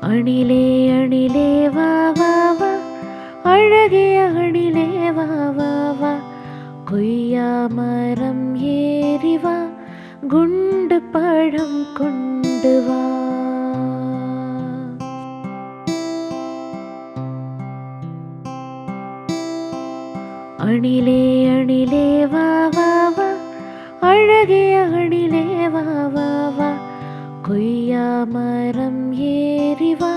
அணிலே அணிலே வா வா வா, அழகிய அணிலே வா வா வா, கொய்யா மரம் ஏறி வா, குண்டு பழம் கொண்டு வா. அணிலே அணிலே வா வா வா, அழகிய அணிலே வா வா வா, கொய்யா மரம் ஏறி வா,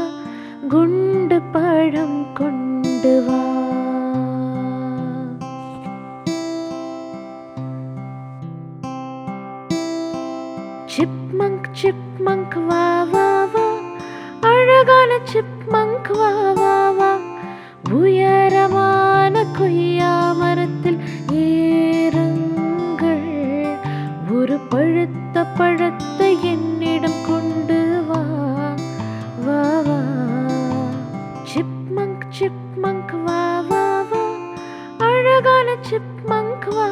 குண்டு பழம் கொண்டு வா. சிப்மங்க் சிப்மங்க் வா வா வா, அழகான சிப்மங்க் வா வா வா, உயரமான கொய்யா மரத்தில் ஏறுங்கள், ஒரு பழுத்த பழத்தை என்னிடம் கொண்டு வா வா வா. சிப்மங்க் சிப்மங்க் வா வா வா, அழகான சிப்மங்க் வா